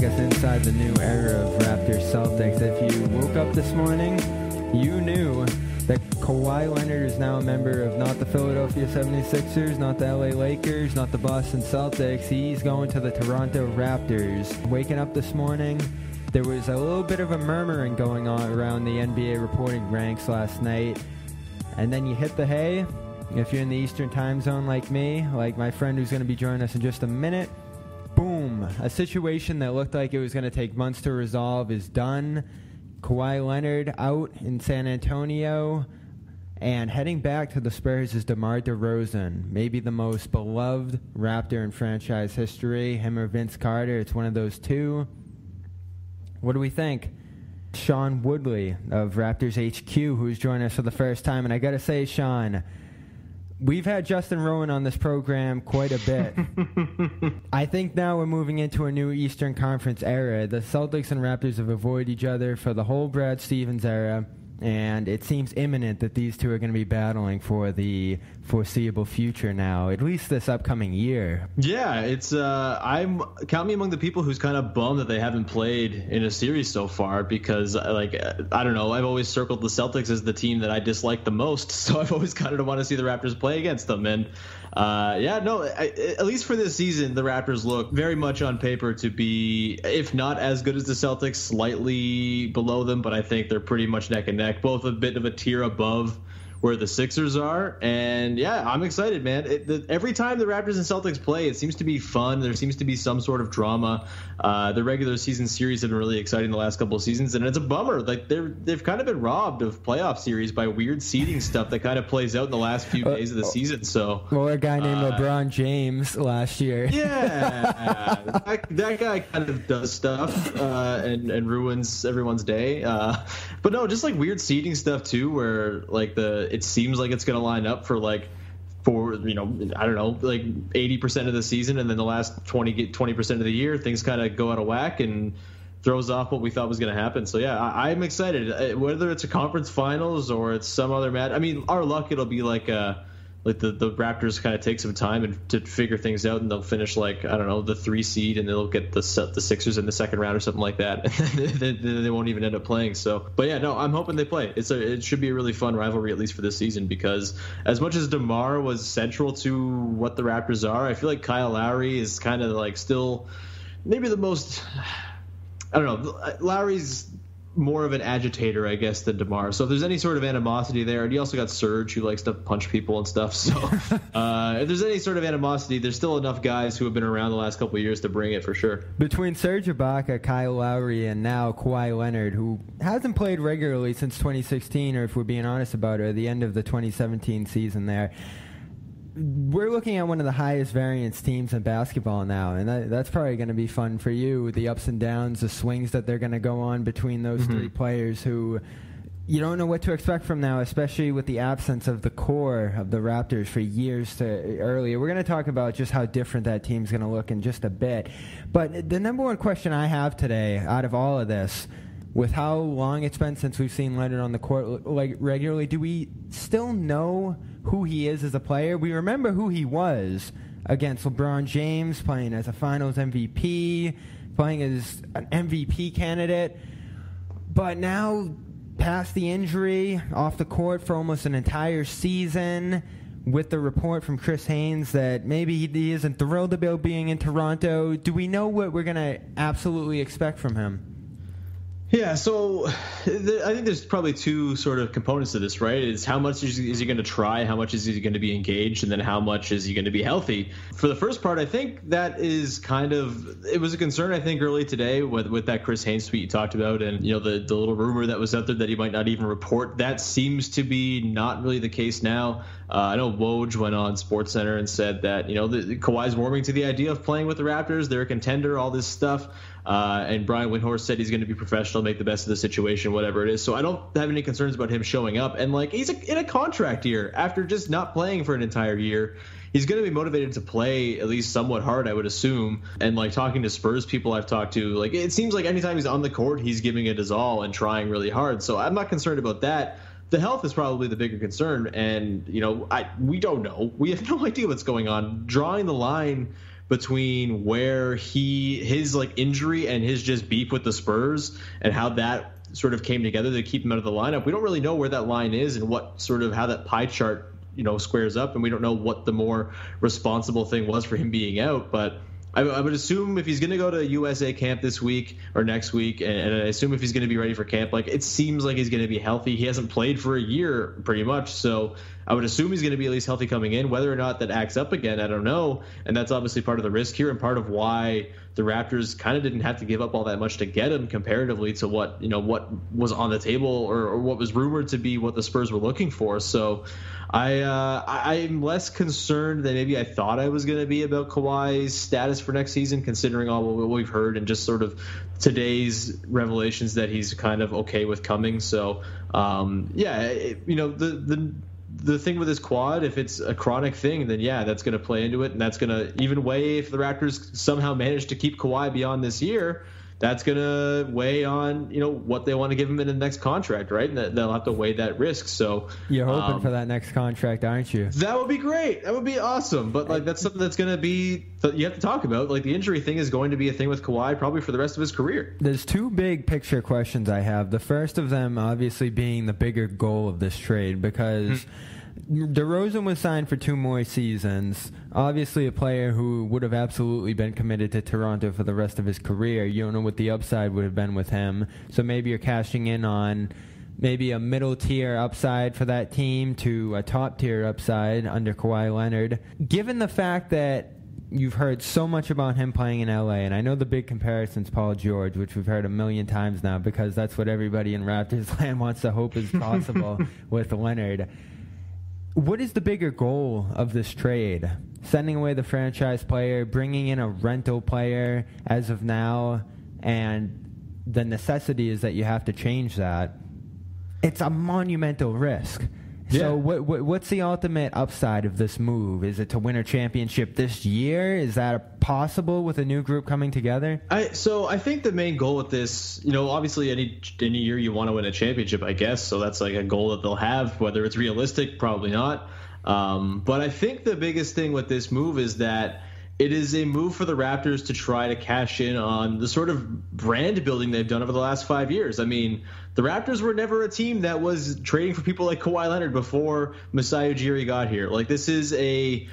us inside the new era of Raptors-Celtics. If you woke up this morning, you knew that Kawhi Leonard is now a member of not the Philadelphia 76ers, not the LA Lakers, not the Boston Celtics. He's going to the Toronto Raptors. Waking up this morning, there was a little bit of a murmuring going on around the NBA reporting ranks last night. And then you hit the hay. If you're in the Eastern time zone like me, like my friend who's going to be joining us in just a minute, boom, a situation that looked like it was going to take months to resolve is done. Kawhi Leonard out in San Antonio, and heading back to the Spurs is DeMar Derozan, maybe the most beloved Raptor in franchise history, him or Vince Carter. It's one of those two. What do we think? Sean Woodley of Raptors HQ, who's joining us for the first time, and I got to say, Sean, we've had Justin Rowan on this program quite a bit. I think now we're moving into a new Eastern Conference era. The Celtics and Raptors have avoided each other for the whole Brad Stevens era, and it seems imminent that these two are going to be battling for the foreseeable future now, at least this upcoming year. Yeah, it's I'm count me among the people who's kind of bummed that they haven't played in a series so far, because I don't know, I've always circled the Celtics as the team that I dislike the most, so I've always kind of want to see the Raptors play against them. And at least for this season, the Raptors look very much on paper to be, if not as good as the Celtics, slightly below them, but I think they're pretty much neck and neck, both a bit of a tier above where the Sixers are. And yeah, I'm excited, man. Every time the Raptors and Celtics play, it seems to be fun. There seems to be some sort of drama. The regular season series have been really exciting the last couple of seasons, and it's a bummer. Like they've kind of been robbed of playoff series by weird seeding stuff that kind of plays out in the last few days of the season. So, well, a guy named LeBron James last year. Yeah, that guy kind of does stuff and ruins everyone's day. But no, just like weird seeding stuff too, where like it seems like it's going to line up for I don't know, like 80% of the season, and then the last 20% of the year, things kind of go out of whack and throws off what we thought was going to happen. So yeah, I'm excited. Whether it's a conference finals or it's some other match, I mean, our luck, it'll be like the Raptors kind of take some time to figure things out, and they'll finish the 3 seed, and they'll get the Sixers in the second round or something like that. And they won't even end up playing. So, but yeah, no, I'm hoping they play. It should be a really fun rivalry, at least for this season, because as much as DeMar was central to what the Raptors are, I feel like Kyle Lowry is kind of like still maybe the most. I don't know. Lowry's more of an agitator, I guess, than DeMar. So if there's any sort of animosity there, and you also got Serge, who likes to punch people and stuff. So if there's any sort of animosity, there's still enough guys who have been around the last couple of years to bring it for sure. Between Serge Ibaka, Kyle Lowry, and now Kawhi Leonard, who hasn't played regularly since 2016, or if we're being honest about it, at the end of the 2017 season there, we're looking at one of the highest variance teams in basketball now, and that's probably going to be fun for you, the ups and downs, the swings that they're going to go on between those three players who you don't know what to expect from now, especially with the absence of the core of the Raptors for years earlier. We're going to talk about just how different that team's going to look in just a bit. But the number one question I have today out of all of this, with how long it's been since we've seen Leonard on the court regularly, do we still know who he is as a player? We remember who he was against LeBron James, playing as a Finals MVP, playing as an MVP candidate. But now, past the injury, off the court for almost an entire season, with the report from Chris Haynes that maybe he isn't thrilled about being in Toronto, do we know what we're going to absolutely expect from him? Yeah, so I think there's probably two sort of components to this, right? It's how much is he going to try, how much is he going to be engaged, and then how much is he going to be healthy. For the first part, I think that is it was a concern, I think, early today with that Chris Haynes tweet you talked about, and the little rumor that was out there that he might not even report. That seems to be not really the case now. I know Woj went on SportsCenter and said that Kawhi's warming to the idea of playing with the Raptors. They're a contender, all this stuff. And Brian Windhorst said he's going to be professional, make the best of the situation, whatever it is. So I don't have any concerns about him showing up. And he's in a contract year after just not playing for an entire year. He's going to be motivated to play at least somewhat hard, I would assume. And talking to Spurs people I've talked to, it seems like anytime he's on the court, he's giving it his all and trying really hard. So I'm not concerned about that. The health is probably the bigger concern. And, we don't know. We have no idea what's going on. Drawing the line between where his like injury and his just beef with the Spurs and how that sort of came together to keep him out of the lineup. We don't really know where that line is and what sort of how that pie chart, squares up, and we don't know what the more responsible thing was for him being out. But I would assume if he's going to go to USA camp this week or next week, and I assume if he's going to be ready for camp, like it seems like he's going to be healthy. He hasn't played for a year pretty much, so I would assume he's going to be at least healthy coming in. Whether or not that acts up again, I don't know, and that's obviously part of the risk here and part of why the Raptors kind of didn't have to give up all that much to get him comparatively to what was on the table or what was rumored to be what the Spurs were looking for. So I'm less concerned than maybe I thought I was going to be about Kawhi's status for next season, considering all what we've heard and just sort of today's revelations that he's kind of okay with coming. So the thing with his quad, if it's a chronic thing, then yeah, that's going to play into it, and that's going to even weigh if the Raptors somehow manage to keep Kawhi beyond this year. That's going to weigh on what they want to give him in the next contract, right? And they'll have to weigh that risk. So you're hoping for that next contract, aren't you? That would be great. That would be awesome. But like that's something that's going to be you have to talk about. Like the injury thing is going to be a thing with Kawhi probably for the rest of his career. There's two big picture questions I have. The first of them obviously being the bigger goal of this trade, because DeRozan was signed for 2 more seasons. Obviously a player who would have absolutely been committed to Toronto for the rest of his career. You don't know what the upside would have been with him. So maybe you're cashing in on maybe a middle tier upside for that team to a top tier upside under Kawhi Leonard. Given the fact that you've heard so much about him playing in LA, and I know the big comparison's Paul George, which we've heard a million times now because that's what everybody in Raptors land wants to hope is possible with Leonard. What is the bigger goal of this trade? Sending away the franchise player, bringing in a rental player as of now, and the necessity is that you have to change that. It's a monumental risk. Yeah. So what's the ultimate upside of this move? Is it to win a championship this year? Is that possible with a new group coming together? I think the main goal with this, obviously any year you want to win a championship, I guess. So that's like a goal that they'll have. Whether it's realistic, probably not. But I think the biggest thing with this move is that it is a move for the Raptors to try to cash in on the sort of brand building they've done over the last 5 years. I mean, the Raptors were never a team that was trading for people like Kawhi Leonard before Masai Ujiri got here. Like, this is a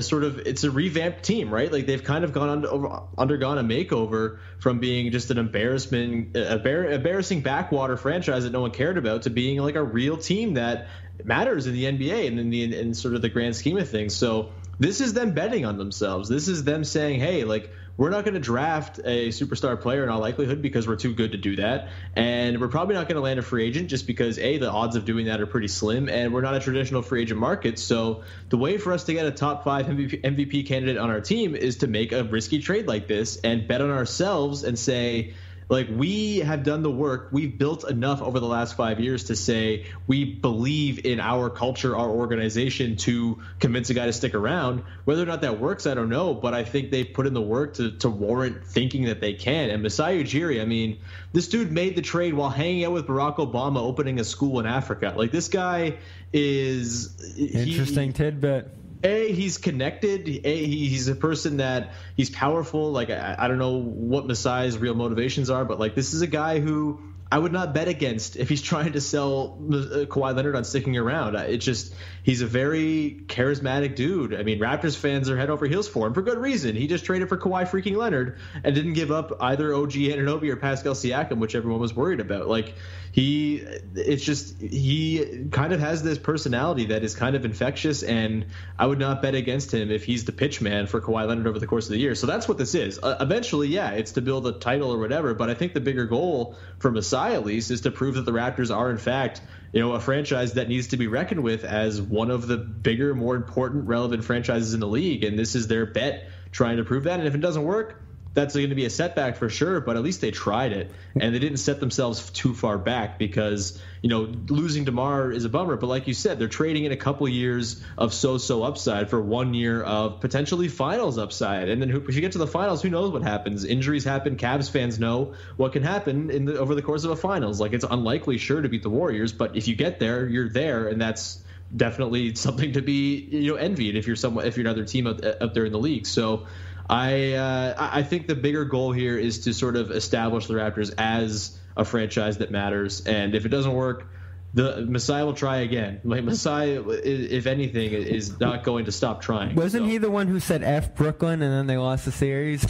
sort of, it's a revamped team, right? Like, they've kind of undergone a makeover from being just an embarrassing backwater franchise that no one cared about to being like a real team that matters in the NBA and in sort of the grand scheme of things. So this is them betting on themselves. This is them saying, hey, like, we're not going to draft a superstar player in all likelihood because we're too good to do that. And we're probably not going to land a free agent just because, A, the odds of doing that are pretty slim, and we're not a traditional free agent market. So the way for us to get a top 5 MVP candidate on our team is to make a risky trade like this and bet on ourselves and say, like, we have done the work. We've built enough over the last 5 years to say we believe in our culture, our organization, to convince a guy to stick around. Whether or not that works, I don't know, but I think they've put in the work to warrant thinking that they can. And Masai Ujiri, I mean, this dude made the trade while hanging out with Barack Obama opening a school in Africa. Like, this guy is... Interesting tidbit. He's connected. He's a person that he's powerful. Like, I don't know what Masai's real motivations are, but like, this is a guy who I would not bet against if he's trying to sell Kawhi Leonard on sticking around. He's a very charismatic dude. I mean, Raptors fans are head over heels for him for good reason. He just traded for Kawhi freaking Leonard and didn't give up either OG Anunoby or Pascal Siakam, which everyone was worried about. Like, he kind of has this personality that is kind of infectious, and I would not bet against him if he's the pitch man for Kawhi Leonard over the course of the year. So that's what this is. Eventually, yeah, it's to build a title or whatever, but I think the bigger goal for Masai, at least, is to prove that the Raptors are, in fact, a franchise that needs to be reckoned with as one of the bigger, more important, relevant franchises in the league. And this is their bet trying to prove that. And if it doesn't work, that's going to be a setback for sure, but at least they tried it, and they didn't set themselves too far back because, losing DeMar is a bummer. But like you said, they're trading in a couple years of so-so upside for 1 year of potentially finals upside. And then if you get to the finals, who knows what happens? Injuries happen. Cavs fans know what can happen over the course of a finals. Like, it's unlikely, sure, to beat the Warriors, but if you get there, you're there, and that's definitely something to be envied if you're another team out there in the league. So I think the bigger goal here is to sort of establish the Raptors as a franchise that matters. And if it doesn't work, the Masai will try again. Like Masai, if anything, is not going to stop trying. Wasn't he the one who said F Brooklyn and then they lost the series?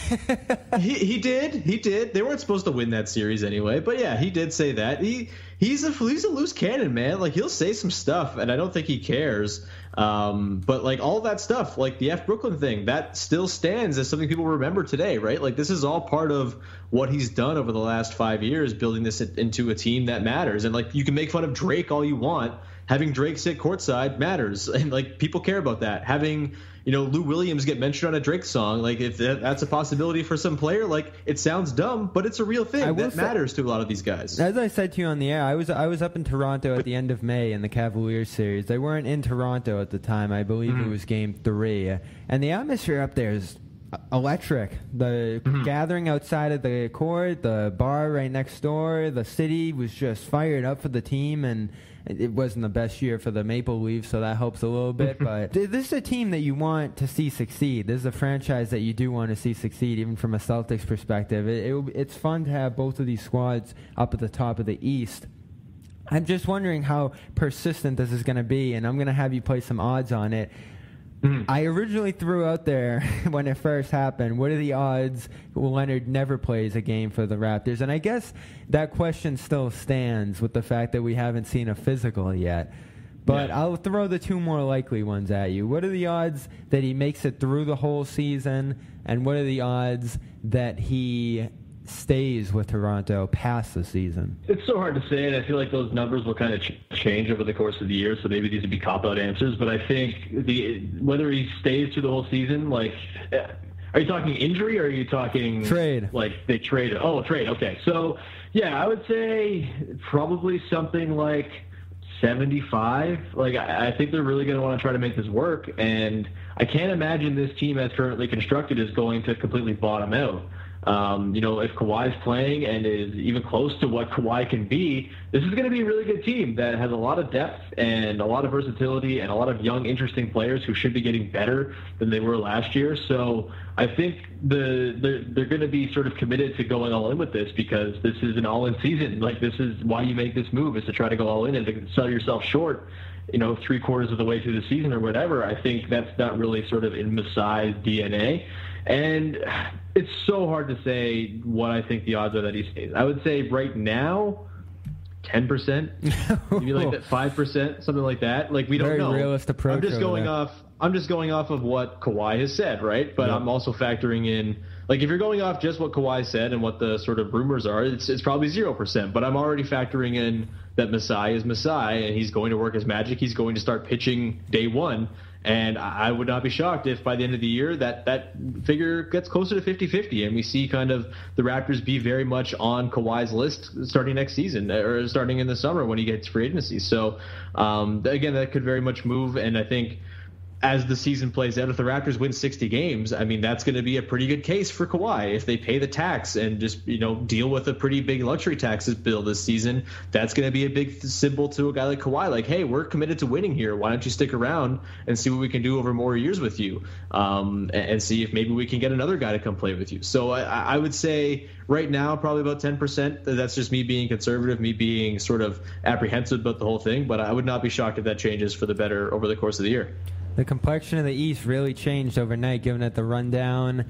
He did. They weren't supposed to win that series anyway. But yeah, he did say that. He's a loose cannon, man. Like he'll say some stuff, and I don't think he cares. But like all that stuff, like the F Brooklyn thing, that still stands as something people remember today, right? Like this is all part of what he's done over the last 5 years, building this into a team that matters. And like you can make fun of Drake all you want. Having Drake sit courtside matters, and like people care about that. Having Lou Williams get mentioned on a Drake song, like if that's a possibility for some player, like it sounds dumb, but it's a real thing that matters to a lot of these guys. As I said to you on the air, I was up in Toronto at the end of May in the Cavaliers series. They weren't in Toronto at the time. I believe it was Game 3, and the atmosphere up there is electric. The gathering outside of the court, the bar right next door, the city was just fired up for the team, and it wasn't the best year for the Maple Leafs, so that helps a little bit. But this is a team that you want to see succeed. This is a franchise that you do want to see succeed, even from a Celtics perspective. It's fun to have both of these squads up at the top of the East. I'm just wondering how persistent this is going to be, and I'm going to have you play some odds on it. I originally threw out there when it first happened, what are the odds Leonard never plays a game for the Raptors? And I guess that question still stands with the fact that we haven't seen a physical yet. But I'll throw the two more likely ones at you. What are the odds that he makes it through the whole season? And what are the odds that he stays with Toronto past the season? It's so hard to say, and I feel like those numbers will kind of change over the course of the year, so maybe these would be cop-out answers, but I think whether he stays through the whole season, like, are you talking injury, or are you talking trade? Like they trade? Oh, trade, okay. So, yeah, I would say probably something like 75. Like, I think they're really going to want to try to make this work, and I can't imagine this team as currently constructed is going to completely bottom out. If Kawhi's playing and is even close to what Kawhi can be, this is going to be a really good team that has a lot of depth and a lot of versatility and a lot of young, interesting players who should be getting better than they were last year. So I think they're going to be sort of committed to going all in with this, because this is an all-in season. Like, this is why you make this move, is to try to go all in, and to sell yourself short, 3/4 of the way through the season or whatever. I think that's not really sort of in Masai's DNA. And it's so hard to say what I think the odds are that he stays. I would say right now, 10%, maybe like that 5%, something like that. Like, we don't know. Very realist approach. I'm just going off of what Kawhi has said, right? But I'm also factoring in, like, if you're going off just what Kawhi said and what the sort of rumors are, it's probably 0%. But I'm already factoring in that Masai is Masai, and he's going to work his magic. He's going to start pitching day one. And I would not be shocked if by the end of the year that figure gets closer to 50-50, and we see kind of the Raptors be very much on Kawhi's list starting next season, or starting in the summer when he gets free agency. So, again, that could very much move, and I think as the season plays out, if the Raptors win 60 games, I mean, that's going to be a pretty good case for Kawhi. If they pay the tax and just, deal with a pretty big luxury taxes bill this season, that's going to be a big symbol to a guy like Kawhi. Like, hey, we're committed to winning here. Why don't you stick around and see what we can do over more years with you, and see if maybe we can get another guy to come play with you. So I would say right now probably about 10%. That's just me being conservative, me being sort of apprehensive about the whole thing. But I would not be shocked if that changes for the better over the course of the year. The complexion of the East really changed overnight, given that the rundown.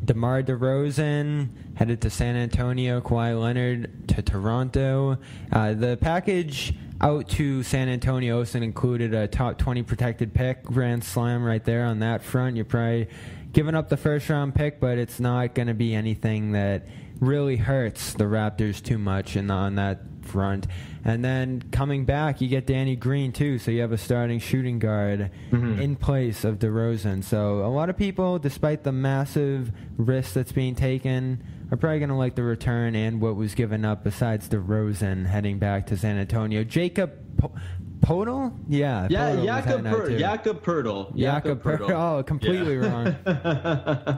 DeMar Derozan headed to San Antonio, Kawhi Leonard to Toronto. The package out to San Antonio also included a top 20 protected pick, grand slam right there on that front. You're probably giving up the first-round pick, but it's not going to be anything that really hurts the Raptors too much on that front. And then coming back, you get Danny Green, too, so you have a starting shooting guard in place of DeRozan. So a lot of people, despite the massive risk that's being taken, are probably going to like the return and what was given up besides DeRozan heading back to San Antonio. Jakob Poeltl? Yeah. Jakob Poeltl. Jakob Poeltl. Oh, completely wrong.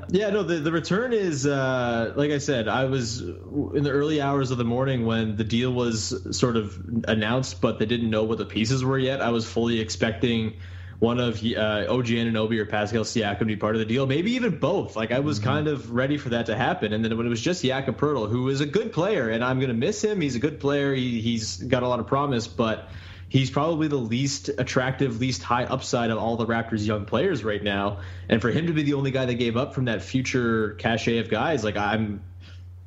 Yeah, no, the return is, like I said, I was in the early hours of the morning when the deal was sort of announced, but they didn't know what the pieces were yet. I was fully expecting one of OG Anunoby or Pascal Siakam be part of the deal, maybe even both. Like I was kind of ready for that to happen, and then when it was just Jakob Poeltl, who is a good player, and I'm going to miss him. He's a good player. He's got a lot of promise, but he's probably the least attractive, least high upside of all the Raptors' young players right now. And for him to be the only guy that gave up from that future cachet of guys, like I'm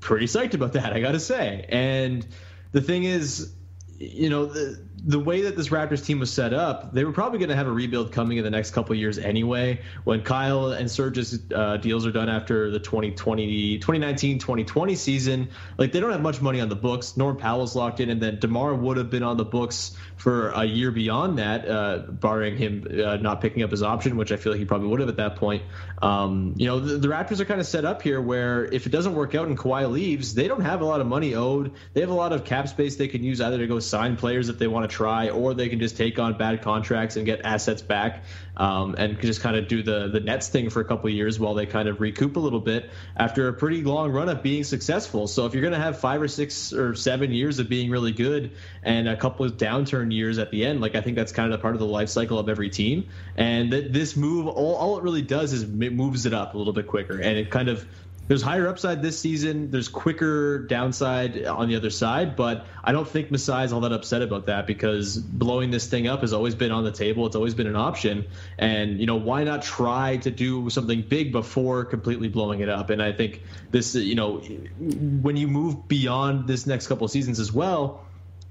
pretty psyched about that, I got to say. And the thing is, you know, the way that this Raptors team was set up, they were probably going to have a rebuild coming in the next couple of years anyway. When Kyle and Serge's deals are done after the 2019-2020 season, like they don't have much money on the books. Norm Powell's locked in, and then DeMar would have been on the books for a year beyond that, barring him not picking up his option, which I feel like he probably would have at that point. You know, the Raptors are kind of set up here where if it doesn't work out and Kawhi leaves, they don't have a lot of money owed. They have a lot of cap space they can use either to go sign players if they want to try, or they can just take on bad contracts and get assets back, and just kind of do the Nets thing for a couple of years while they kind of recoup a little bit after a pretty long run of being successful. So if you're going to have 5 or 6 or 7 years of being really good and a couple of downturn years at the end, like I think that's kind of part of the life cycle of every team. And this move, all it really does is it moves it up a little bit quicker, and it kind of, there's higher upside this season. There's quicker downside on the other side, but I don't think Masai is all that upset about that because blowing this thing up has always been on the table. It's always been an option. And, you know, why not try to do something big before completely blowing it up? And I think this, you know, when you move beyond this next couple of seasons as well,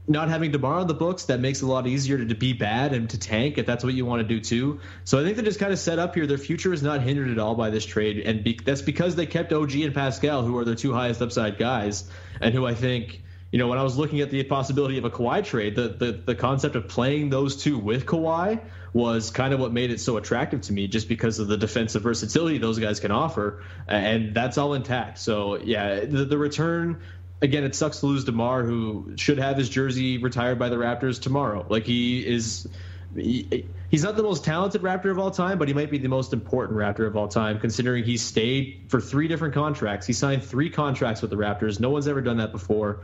not having DeMar on the books, that makes it a lot easier to be bad and to tank if that's what you want to do too. So I think they're just kind of set up here. Their future is not hindered at all by this trade, and that's because they kept OG and Pascal, who are their 2 highest upside guys, and who I think, you know, when I was looking at the possibility of a Kawhi trade, the concept of playing those 2 with Kawhi was kind of what made it so attractive to me, just because of the defensive versatility those guys can offer, and that's all intact. So yeah, the return. Again, it sucks to lose DeMar, who should have his jersey retired by the Raptors tomorrow. Like he's not the most talented Raptor of all time, but he might be the most important Raptor of all time, considering he stayed for 3 different contracts. He signed 3 contracts with the Raptors. No one's ever done that before.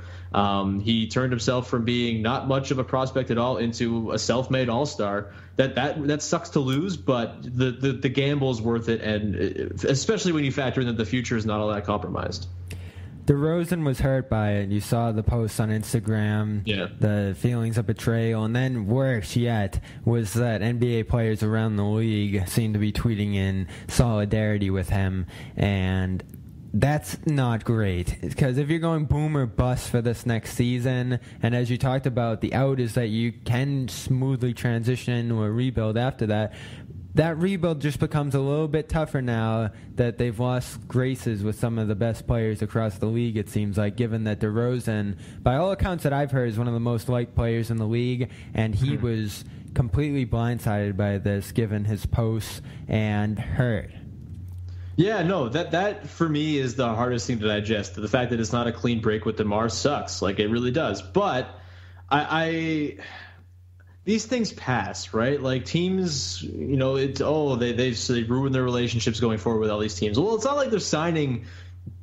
He turned himself from being not much of a prospect at all into a self-made all-star. That sucks to lose, but the gamble is worth it, and especially when you factor in that the future is not all that compromised. DeRozan was hurt by it. You saw the posts on Instagram, the feelings of betrayal, and then worse yet was that NBA players around the league seem to be tweeting in solidarity with him, and that's not great, because if you're going boom or bust for this next season, and as you talked about, the out is that you can smoothly transition into a rebuild after that, that rebuild just becomes a little bit tougher now that they've lost graces with some of the best players across the league, it seems like, given that DeRozan, by all accounts that I've heard, is one of the most liked players in the league, and he was completely blindsided by this, given his posts and hurt. Yeah, no, that for me is the hardest thing to digest. The fact that it's not a clean break with DeMar sucks. Like, it really does. But these things pass, right? Like teams, you know, it's they ruin their relationships going forward with all these teams. Well, it's not like they're signing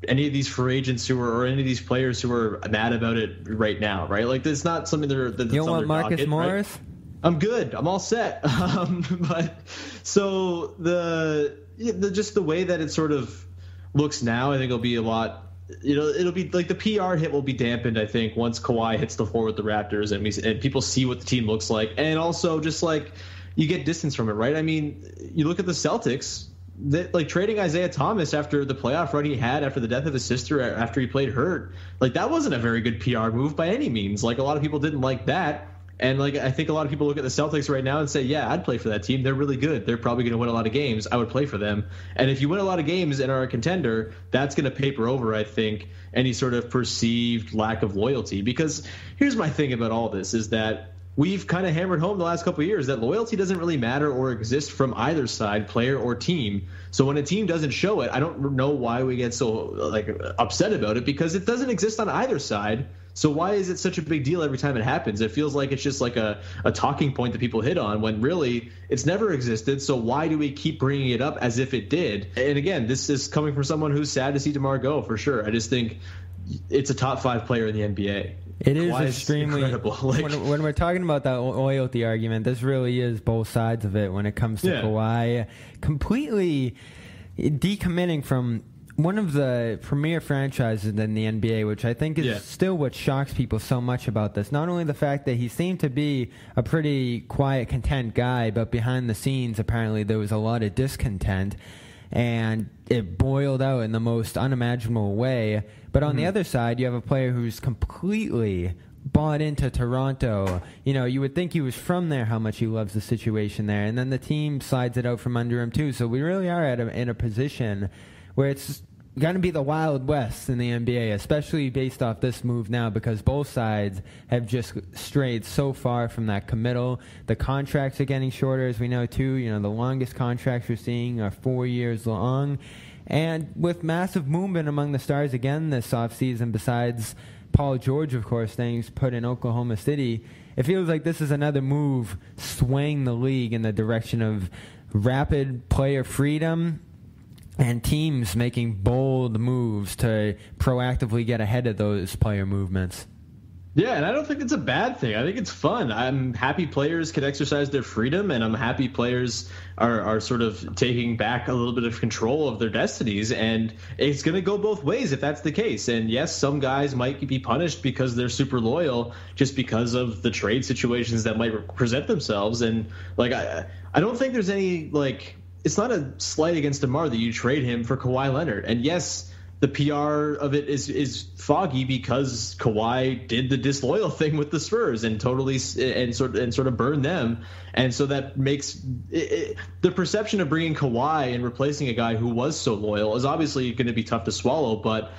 any of these free agents or any of these players who are mad about it right now, right? Like it's not something that's you don't want Marcus docket, Morris? Right? I'm good. I'm all set. But so the way that it sort of looks now, I think it'll be a lot. You know, it'll be like the PR hit will be dampened, I think, once Kawhi hits the floor with the Raptors and people see what the team looks like. And also just like you get distance from it, right? I mean, you look at the Celtics, that like trading Isaiah Thomas after the playoff run he had after the death of his sister, after he played hurt, like that wasn't a very good PR move by any means. Like a lot of people didn't like that. And like I think a lot of people look at the Celtics right now and say, yeah, I'd play for that team. They're really good. They're probably going to win a lot of games. I would play for them. And if you win a lot of games and are a contender, that's going to paper over, I think, any sort of perceived lack of loyalty. Because here's my thing about all this is that we've kind of hammered home the last couple of years that loyalty doesn't really matter or exist from either side, player or team. So when a team doesn't show it, I don't know why we get so like upset about it, because it doesn't exist on either side. So why is it such a big deal every time it happens? It feels like it's just like a talking point that people hit on when really it's never existed. So why do we keep bringing it up as if it did? And again, this is coming from someone who's sad to see DeMar go, for sure. I just think it's a top 5 player in the NBA. It is Kawhi's extremely incredible. Like, when we're talking about that loyalty argument, this really is both sides of it when it comes to Kawhi completely decommitting from one of the premier franchises in the NBA, which I think is still what shocks people so much about this. Not only the fact that he seemed to be a pretty quiet, content guy, but behind the scenes, apparently there was a lot of discontent, and it boiled out in the most unimaginable way. But on the other side, you have a player who's completely bought into Toronto. You know, you would think he was from there, how much he loves the situation there, and then the team slides it out from under him too. So we really are in a position where it's going to be the Wild West in the NBA, especially based off this move now, because both sides have just strayed so far from that committal. The contracts are getting shorter, as we know, too. You know, the longest contracts we're seeing are 4 years long. And with massive movement among the stars again this offseason, besides Paul George, of course, staying put in Oklahoma City, it feels like this is another move swaying the league in the direction of rapid player freedom and teams making bold moves to proactively get ahead of those player movements. Yeah, and I don't think it's a bad thing. I think it's fun. I'm happy players can exercise their freedom, and I'm happy players are sort of taking back a little bit of control of their destinies, and it's going to go both ways if that's the case. And yes, some guys might be punished because they're super loyal just because of the trade situations that might present themselves. And, like, I don't think there's any, like, it's not a slight against DeMar that you trade him for Kawhi Leonard. And yes, the PR of it is foggy because Kawhi did the disloyal thing with the Spurs and totally and sort of burned them, and so that makes the perception of bringing Kawhi and replacing a guy who was so loyal is obviously going to be tough to swallow. But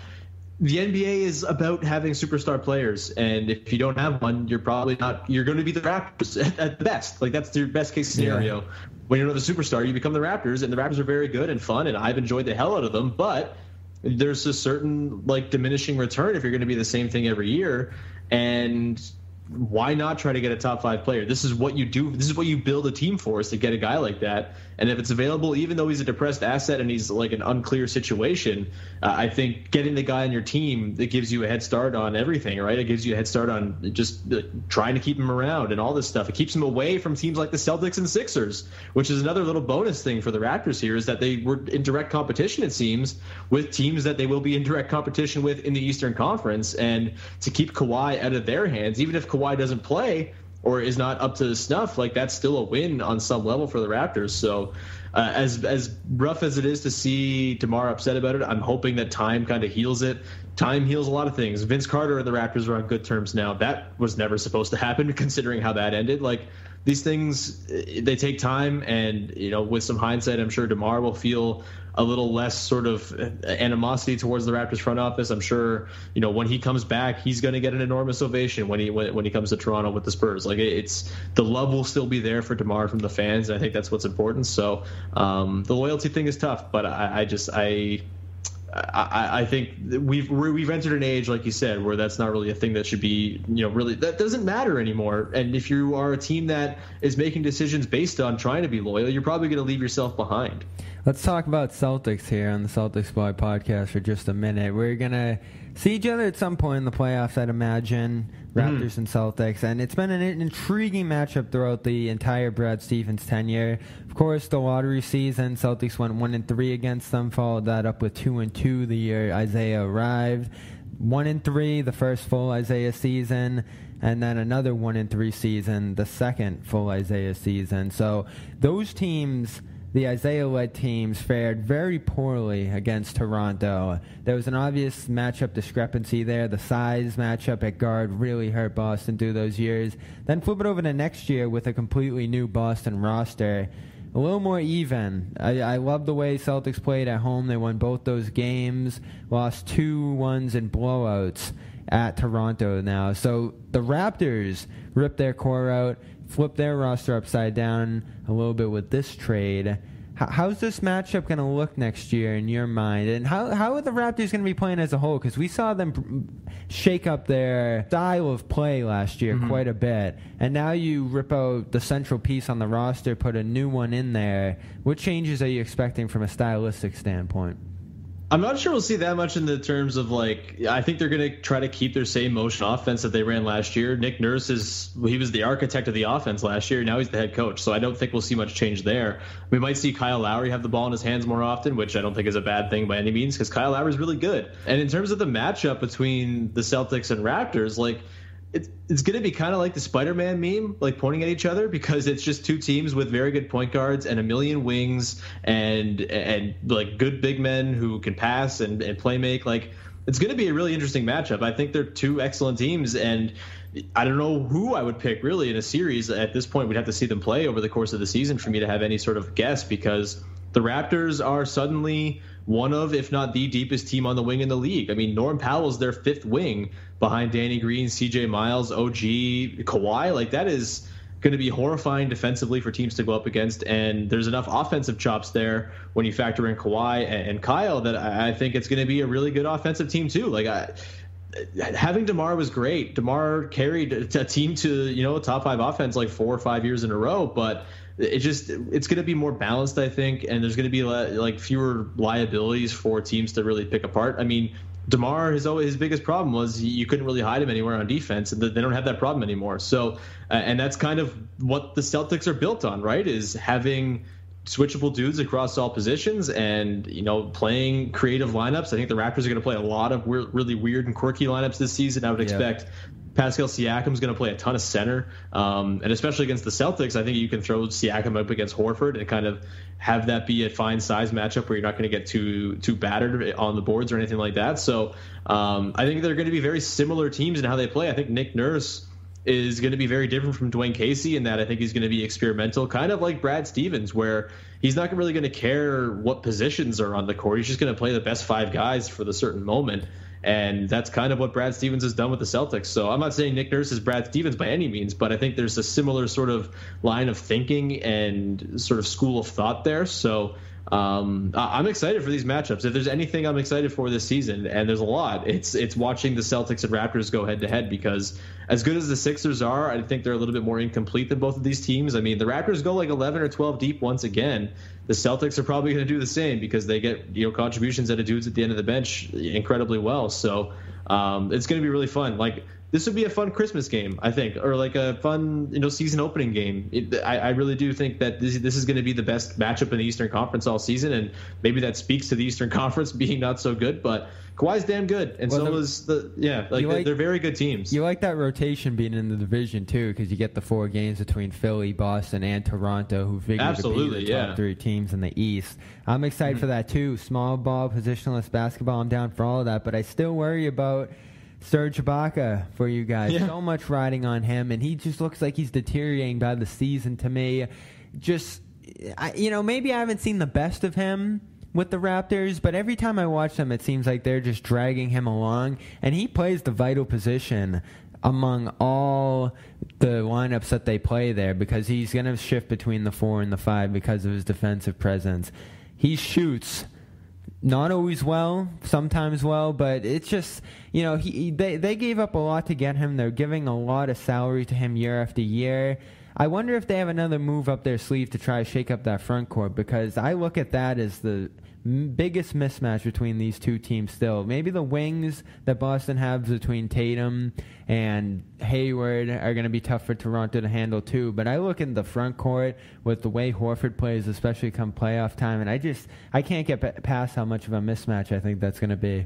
the NBA is about having superstar players, and if you don't have one, you're probably not. You're going to be the Raptors at the best. Like, that's your best case scenario. Yeah. When you don't have a superstar, you become the Raptors, and the Raptors are very good and fun, and I've enjoyed the hell out of them. But there's a certain, like, diminishing return if you're going to be the same thing every year, and why not try to get a top 5 player? This is what you do. This is what you build a team for, is to get a guy like that. And if it's available, even though he's a depressed asset and he's like an unclear situation, I think getting the guy on your team, that gives you a head start on everything, right? It gives you a head start on just trying to keep him around and all this stuff. It keeps him away from teams like the Celtics and Sixers, which is another little bonus thing for the Raptors here, is that they were in direct competition, it seems, with teams that they will be in direct competition with in the Eastern Conference. And to keep Kawhi out of their hands, even if Kawhi doesn't play or is not up to snuff, like, that's still a win on some level for the Raptors. So as rough as it is to see DeMar upset about it, I'm hoping that time kind of heals it. Time heals a lot of things. Vince Carter and the Raptors are on good terms now. That was never supposed to happen, considering how that ended. Like, these things, they take time, and, you know, with some hindsight, I'm sure DeMar will feel a little less sort of animosity towards the Raptors front office. I'm sure, you know, when he comes back, he's going to get an enormous ovation when he comes to Toronto with the Spurs. Like, it's the love will still be there for DeMar from the fans, and I think that's what's important. So the loyalty thing is tough, but I think we've entered an age, like you said, where that's not really a thing that should be, you know, really, that doesn't matter anymore. And if you are a team that is making decisions based on trying to be loyal, you're probably going to leave yourself behind. Let's talk about Celtics here on the Celtics Squad podcast for just a minute. We're going to see each other at some point in the playoffs, I'd imagine, Raptors and Celtics. And it's been an intriguing matchup throughout the entire Brad Stevens tenure. Of course, the lottery season, Celtics went 1-3 against them, followed that up with 2-2 the year Isaiah arrived. 1-3 the first full Isaiah season, and then another 1-3 season, the second full Isaiah season. So those teams, the Isaiah-led teams, fared very poorly against Toronto. There was an obvious matchup discrepancy there. The size matchup at guard really hurt Boston through those years. Then flip it over to next year with a completely new Boston roster. A little more even. I love the way Celtics played at home. They won both those games, lost 2-1 in blowouts at Toronto now. So the Raptors ripped their core out, flip their roster upside down a little bit with this trade. How's this matchup going to look next year in your mind? And how are the Raptors going to be playing as a whole? Because we saw them shake up their style of play last year quite a bit. And now you rip out the central piece on the roster, put a new one in there. What changes are you expecting from a stylistic standpoint? I'm not sure we'll see that much in the terms of like, I think they're going to try to keep their same motion offense that they ran last year. Nick Nurse he was the architect of the offense last year. Now he's the head coach. So I don't think we'll see much change there. We might see Kyle Lowry have the ball in his hands more often, which I don't think is a bad thing by any means because Kyle Lowry is really good. And in terms of the matchup between the Celtics and Raptors, like, it's going to be kind of like the Spider-Man meme, like pointing at each other, because it's just two teams with very good point guards and a million wings and like good big men who can pass and play make. Like, it's going to be a really interesting matchup. I think they're two excellent teams, and I don't know who I would pick really in a series. At this point, we'd have to see them play over the course of the season for me to have any sort of guess, because the Raptors are suddenly one of, if not the deepest team on the wing in the league. I mean, Norm Powell's their fifth wing behind Danny Green, CJ Miles, OG, Kawhi. Like, that is going to be horrifying defensively for teams to go up against. And there's enough offensive chops there when you factor in Kawhi and Kyle that I think it's going to be a really good offensive team too. Like, having DeMar was great. DeMar carried a team to, a top 5 offense like 4 or 5 years in a row, but it's going to be more balanced, I think, and there's going to be like fewer liabilities for teams to really pick apart. I mean, DeMar, his biggest problem was you couldn't really hide him anywhere on defense, and they don't have that problem anymore. So, and that's kind of what the Celtics are built on, right? Is having switchable dudes across all positions and, playing creative lineups. I think the Raptors are going to play a lot of really weird and quirky lineups this season. I would expect Pascal Siakam's going to play a ton of center, and especially against the Celtics, I think you can throw Siakam up against Horford and kind of have that be a fine size matchup where you're not going to get too battered on the boards or anything like that. So I think they're going to be very similar teams in how they play. I think Nick Nurse is going to be very different from Dwayne Casey in that I think he's going to be experimental, kind of like Brad Stevens, where he's not really going to care what positions are on the court. He's just going to play the best 5 guys for the certain moment. And that's kind of what Brad Stevens has done with the Celtics. So I'm not saying Nick Nurse is Brad Stevens by any means, but I think there's a similar sort of line of thinking and sort of school of thought there. So I'm excited for these matchups. If there's anything I'm excited for this season, and there's a lot, it's watching the Celtics and Raptors go head-to-head, because as good as the Sixers are, I think they're a little bit more incomplete than both of these teams. I mean, the Raptors go like 11 or 12 deep once again. The Celtics are probably going to do the same because they get contributions out of dudes at the end of the bench incredibly well. So it's going to be really fun. Like, this would be a fun Christmas game, I think, or like a fun, season opening game. I really do think that this is going to be the best matchup in the Eastern Conference all season, and maybe that speaks to the Eastern Conference being not so good, but Kawhi's damn good, and so is they're very good teams. You like that rotation being in the division too, because you get the 4 games between Philly, Boston, and Toronto, who figure to be the top 3 teams in the East. I'm excited for that too. Small ball, positionless basketball, I'm down for all of that, but I still worry about Serge Ibaka for you guys. Yeah. So much riding on him, and he just looks like he's deteriorating by the season to me. Maybe I haven't seen the best of him with the Raptors, but every time I watch them, it seems like they're just dragging him along, and he plays the vital position among all the lineups that they play there, because he's going to shift between the 4 and the 5 because of his defensive presence. He shoots not always well, sometimes well, but it's just, they gave up a lot to get him. They're giving a lot of salary to him year after year. I wonder if they have another move up their sleeve to try to shake up that front court, because I look at that as the biggest mismatch between these two teams still. Maybe the wings that Boston has between Tatum and Hayward are going to be tough for Toronto to handle too, but I look in the front court with the way Horford plays, especially come playoff time, and I can't get past how much of a mismatch I think that's going to be.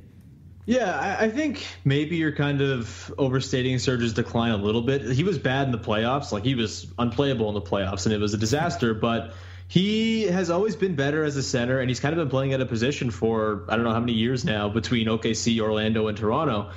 Yeah, I think maybe you're kind of overstating Serge's decline a little bit. He was bad in the playoffs. Like, he was unplayable in the playoffs, and it was a disaster, but he has always been better as a center, and he's kind of been playing at a position for I don't know how many years now between OKC, Orlando, and Toronto,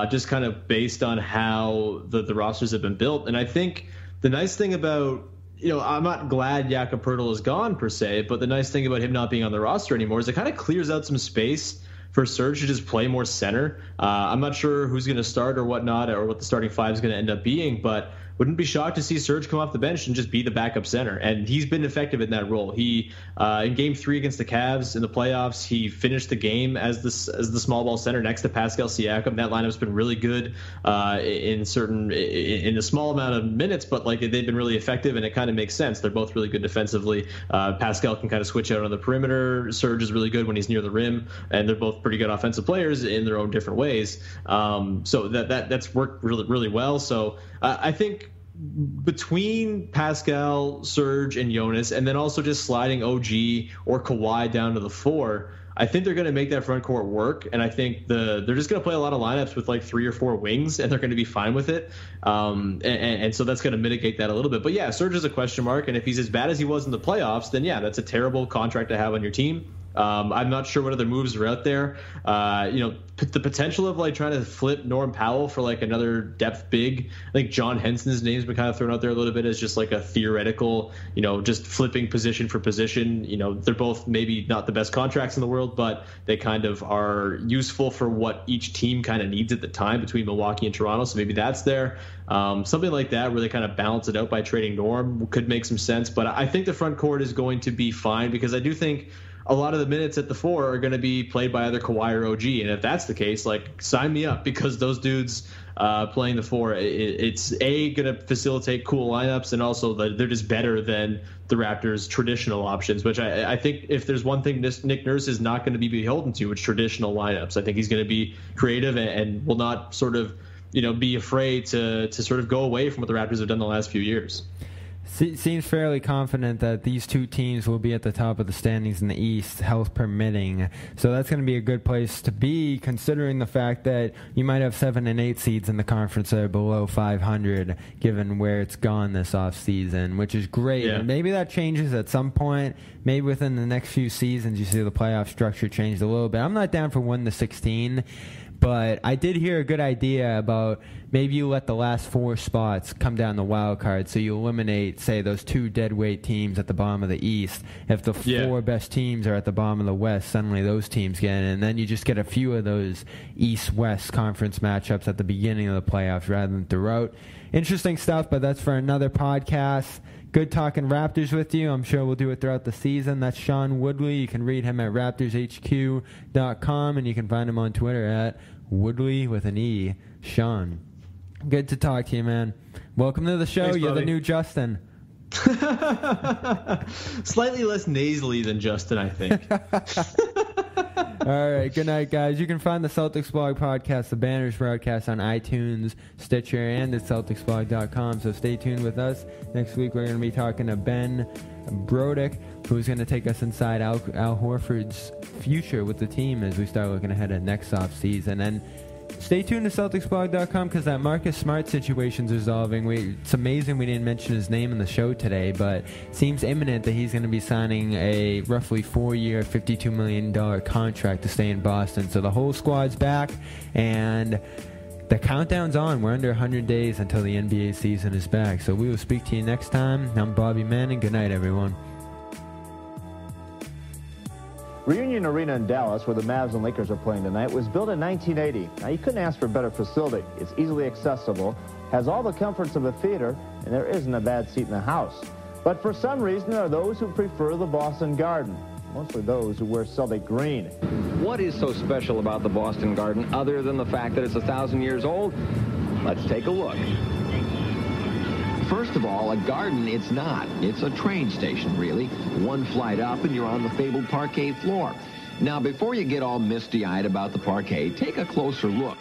just kind of based on how the rosters have been built. And I think the nice thing about, I'm not glad Jakob Poeltl is gone per se, but the nice thing about him not being on the roster anymore is it kind of clears out some space for Serge to just play more center. I'm not sure who's going to start or whatnot, or what the starting 5 is going to end up being, but wouldn't be shocked to see Serge come off the bench and just be the backup center. And he's been effective in that role. He in Game 3 against the Cavs in the playoffs, he finished the game as the small ball center next to Pascal Siakam. That lineup's been really good in a small amount of minutes, but like they've been really effective, and it kind of makes sense. They're both really good defensively. Pascal can kind of switch out on the perimeter. Serge is really good when he's near the rim, and they're both pretty good offensive players in their own different ways. So that's worked really, really well. So I think between Pascal, Serge, and Jonas, and then also just sliding OG or Kawhi down to the 4, I think they're going to make that front court work, and I think they're just going to play a lot of lineups with like 3 or 4 wings, and they're going to be fine with it. And so that's going to mitigate that a little bit. But yeah, Serge is a question mark, and if he's as bad as he was in the playoffs, then yeah, that's a terrible contract to have on your team. I'm not sure what other moves are out there. The potential of like trying to flip Norm Powell for like another depth big. I think John Henson's name's been kind of thrown out there a little bit as just like a theoretical, just flipping position for position. They're both maybe not the best contracts in the world, but they kind of are useful for what each team kind of needs at the time between Milwaukee and Toronto. So maybe that's there. Something like that where they kind of balance it out by trading Norm could make some sense. But I think the front court is going to be fine, because I do think a lot of the minutes at the 4 are going to be played by either Kawhi or OG. And if that's the case, like, sign me up, because those dudes playing the 4, it's going to facilitate cool lineups, and also they're just better than the Raptors' traditional options, which I think if there's one thing Nick Nurse is not going to be beholden to, it's traditional lineups. I think he's going to be creative and will not sort of, be afraid to sort of go away from what the Raptors have done the last few years. Seems fairly confident that these two teams will be at the top of the standings in the East, health permitting. So that's going to be a good place to be, considering the fact that you might have 7 and 8 seeds in the conference that are below 500, given where it's gone this offseason, which is great. Yeah. And maybe that changes at some point. Maybe within the next few seasons you see the playoff structure change a little bit. I'm not down for 1-16. But I did hear a good idea about maybe you let the last 4 spots come down the wild card, so you eliminate, say, those 2 deadweight teams at the bottom of the East. If the 4 best teams are at the bottom of the West, suddenly those teams get in, and then you just get a few of those East-West conference matchups at the beginning of the playoffs rather than throughout. Interesting stuff, but that's for another podcast. Good talking Raptors with you. I'm sure we'll do it throughout the season. That's Sean Woodley. You can read him at raptorshq.com, and you can find him on Twitter at Woodley with an E. Sean, good to talk to you, man. Welcome to the show. Thanks, You're buddy. the new Justin. Slightly less nasally than Justin, I think. All right, good night, guys. You can find the Celtics Blog podcast, the Banners broadcast, on iTunes, Stitcher, and at CelticsBlog.com. So stay tuned with us. Next week, we're going to be talking to Ben Brodick, who's going to take us inside Al Horford's future with the team as we start looking ahead at next offseason. And stay tuned to CelticsBlog.com, because that Marcus Smart situation's resolving. It's amazing we didn't mention his name in the show today, but it seems imminent that he's going to be signing a roughly 4-year, $52 million contract to stay in Boston. So the whole squad's back, and the countdown's on. We're under 100 days until the NBA season is back. So we will speak to you next time. I'm Bobby Manning. Good night, everyone. Reunion Arena in Dallas, where the Mavs and Lakers are playing tonight, was built in 1980. Now, you couldn't ask for a better facility. It's easily accessible, has all the comforts of a theater, and there isn't a bad seat in the house. But for some reason, there are those who prefer the Boston Garden, mostly those who wear Celtic green. What is so special about the Boston Garden other than the fact that it's 1,000 years old? Let's take a look. First of all, a garden it's not. It's a train station, really. One flight up and you're on the fabled parquet floor. Now, before you get all misty-eyed about the parquet, take a closer look.